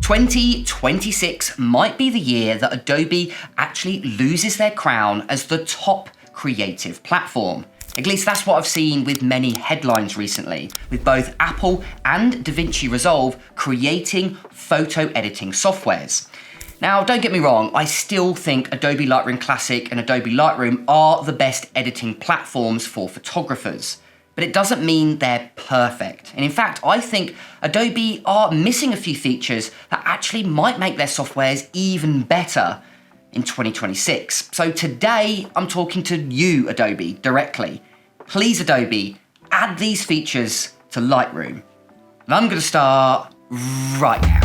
2026 might be the year that Adobe actually loses their crown as the top creative platform. At least that's what I've seen with many headlines recently, with both Apple and DaVinci Resolve creating photo editing softwares. Now, don't get me wrong, I still think Adobe Lightroom Classic and Adobe Lightroom are the best editing platforms for photographers. But it doesn't mean they're perfect. And in fact, I think Adobe are missing a few features that actually might make their softwares even better in 2026. So today, I'm talking to you, Adobe, directly. Please, Adobe, add these features to Lightroom. And I'm gonna start right now.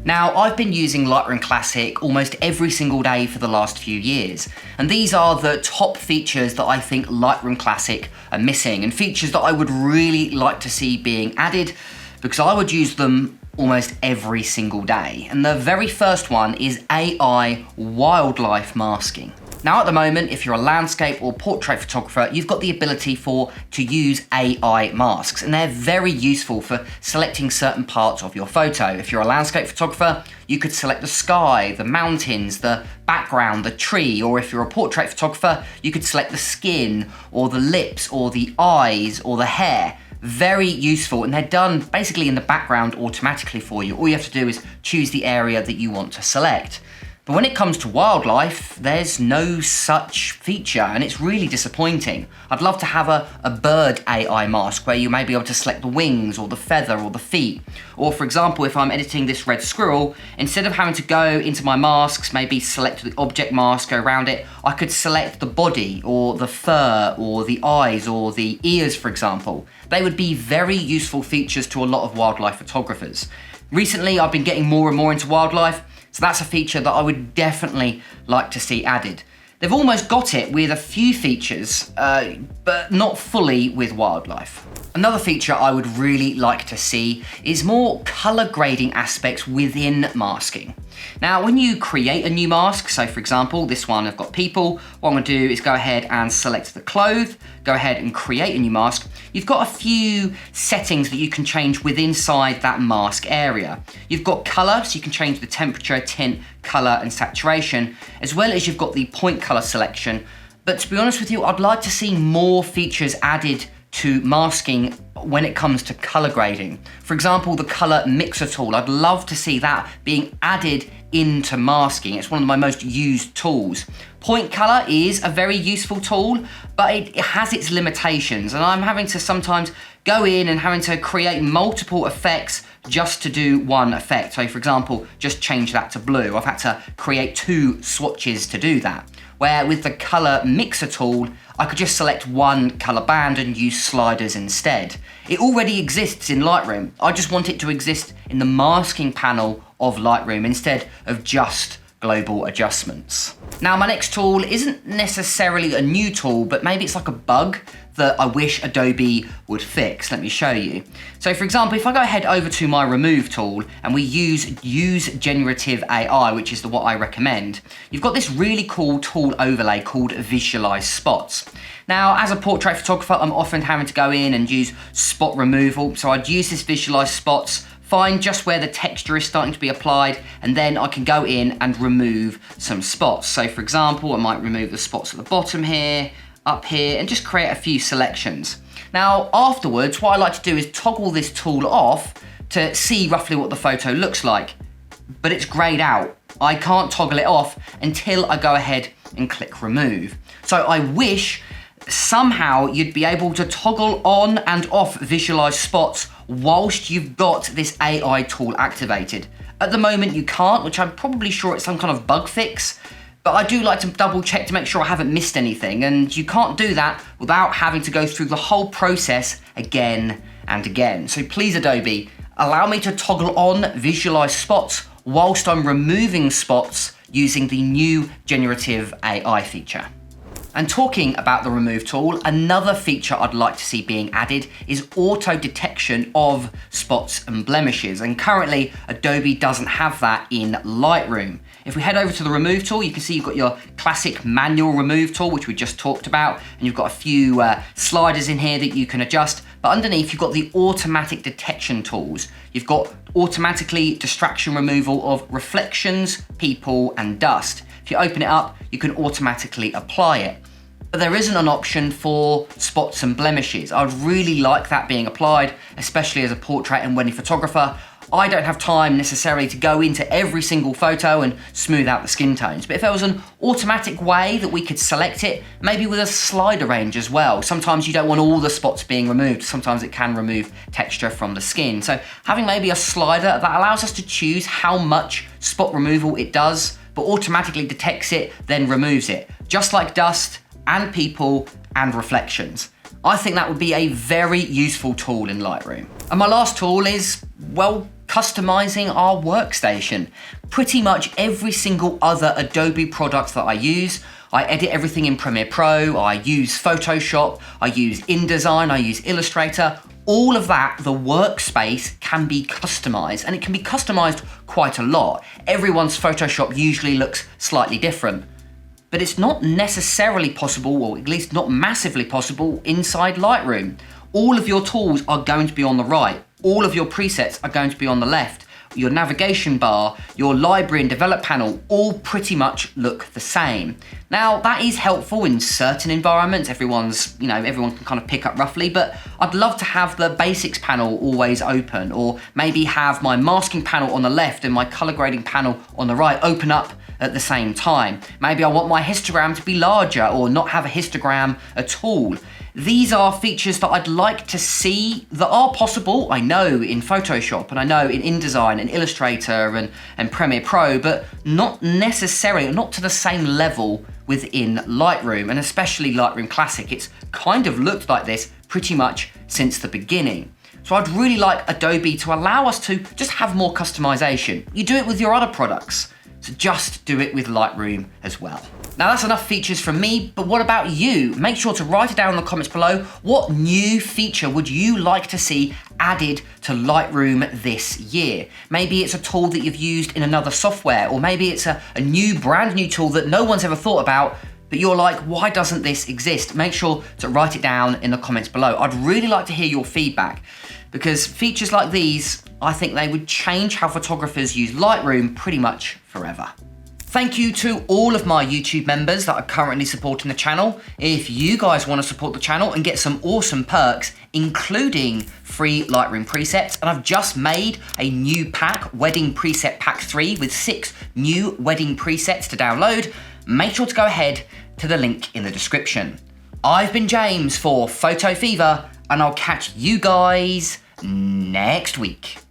Now, I've been using Lightroom Classic almost every single day for the last few years, and these are the top features that I think Lightroom Classic are missing, and features that I would really like to see being added because I would use them almost every single day. And the very first one is AI wildlife masking. Now at the moment, if you're a landscape or portrait photographer, you've got the ability to use AI masks, and they're very useful for selecting certain parts of your photo. If you're a landscape photographer, you could select the sky, the mountains, the background, the tree, or if you're a portrait photographer, you could select the skin, or the lips, or the eyes, or the hair. Very useful, and they're done basically in the background automatically for you. All you have to do is choose the area that you want to select. But when it comes to wildlife, there's no such feature, and it's really disappointing. I'd love to have a bird AI mask where you may be able to select the wings or the feather or the feet. Or for example, if I'm editing this red squirrel, instead of having to go into my masks, maybe select the object mask, go around it, I could select the body or the fur or the eyes or the ears, for example. They would be very useful features to a lot of wildlife photographers. Recently, I've been getting more and more into wildlife, so that's a feature that I would definitely like to see added. They've almost got it with a few features, but not fully with wildlife. Another feature I would really like to see is more color grading aspects within masking. Now, when you create a new mask, so for example, this one I've got people, what I'm gonna do is go ahead and select the clothes, go ahead and create a new mask. You've got a few settings that you can change within inside that mask area. You've got color, so you can change the temperature, tint, color, and saturation, as well as you've got the point color selection. But to be honest with you, I'd like to see more features added to masking when it comes to color grading. For example, the color mixer tool, I'd love to see that being added into masking. It's one of my most used tools. Point color is a very useful tool, but it has its limitations, and I'm having to sometimes go in and having to create multiple effects just to do one effect. So for example, just change that to blue. I've had to create 2 swatches to do that. Where with the color mixer tool, I could just select one color band and use sliders instead. It already exists in Lightroom. I just want it to exist in the masking panel of Lightroom instead of just global adjustments. Now, my next tool isn't necessarily a new tool, but maybe it's like a bug that I wish Adobe would fix. Let me show you. So for example, if I go ahead over to my remove tool and we use Generative AI, which is what I recommend, you've got this really cool tool overlay called Visualize Spots. Now, as a portrait photographer, I'm often having to go in and use spot removal. So I'd use this Visualize Spots, find just where the texture is starting to be applied, and then I can go in and remove some spots. So for example, I might remove the spots at the bottom here, up here, and just create a few selections. Now, afterwards, what I like to do is toggle this tool off to see roughly what the photo looks like, but it's grayed out. I can't toggle it off until I go ahead and click remove. So I wish somehow you'd be able to toggle on and off Visualize Spots whilst you've got this AI tool activated. At the moment you can't, which I'm probably sure it's some kind of bug fix, but I do like to double check to make sure I haven't missed anything, and you can't do that without having to go through the whole process again and again. So please, Adobe, allow me to toggle on Visualize Spots whilst I'm removing spots using the new Generative AI feature. And talking about the remove tool, another feature I'd like to see being added is auto detection of spots and blemishes. And currently, Adobe doesn't have that in Lightroom. If we head over to the remove tool, you can see you've got your classic manual remove tool, which we just talked about, and you've got a few sliders in here that you can adjust. But underneath, you've got the automatic detection tools. You've got automatically distraction removal of reflections, people, and dust. If you open it up, you can automatically apply it. But there isn't an option for spots and blemishes. I'd really like that being applied, especially as a portrait and wedding photographer. I don't have time necessarily to go into every single photo and smooth out the skin tones. But if there was an automatic way that we could select it, maybe with a slider range as well. Sometimes you don't want all the spots being removed. Sometimes it can remove texture from the skin. So having maybe a slider that allows us to choose how much spot removal it does, but automatically detects it, then removes it. Just like dust and people and reflections. I think that would be a very useful tool in Lightroom. And my last tool is, well, customizing our workstation. Pretty much every single other Adobe product that I use, I edit everything in Premiere Pro, I use Photoshop, I use InDesign, I use Illustrator. All of that, the workspace can be customized, and it can be customized quite a lot. Everyone's Photoshop usually looks slightly different. But it's not necessarily possible, or at least not massively possible, inside Lightroom. All of your tools are going to be on the right. All of your presets are going to be on the left. Your navigation bar, your library and develop panel, all pretty much look the same. Now, that is helpful in certain environments. Everyone can kind of pick up roughly, but I'd love to have the basics panel always open, or maybe have my masking panel on the left and my color grading panel on the right open up at the same time. Maybe I want my histogram to be larger or not have a histogram at all. These are features that I'd like to see that are possible, I know, in Photoshop, and I know in InDesign and Illustrator and Premiere Pro, but not necessarily, not to the same level within Lightroom, and especially Lightroom Classic. It's kind of looked like this pretty much since the beginning. So I'd really like Adobe to allow us to just have more customization. You do it with your other products, so just do it with Lightroom as well. Now that's enough features from me, but what about you? Make sure to write it down in the comments below. What new feature would you like to see added to Lightroom this year? Maybe it's a tool that you've used in another software, or maybe it's a brand new tool that no one's ever thought about, but you're like, why doesn't this exist? Make sure to write it down in the comments below. I'd really like to hear your feedback, because features like these, I think they would change how photographers use Lightroom pretty much forever. Thank you to all of my YouTube members that are currently supporting the channel. If you guys want to support the channel and get some awesome perks, including free Lightroom presets, and I've just made a new pack, Wedding Preset Pack 3, with 6 new wedding presets to download, make sure to go ahead to the link in the description. I've been James for Photo Fever, and I'll catch you guys next week.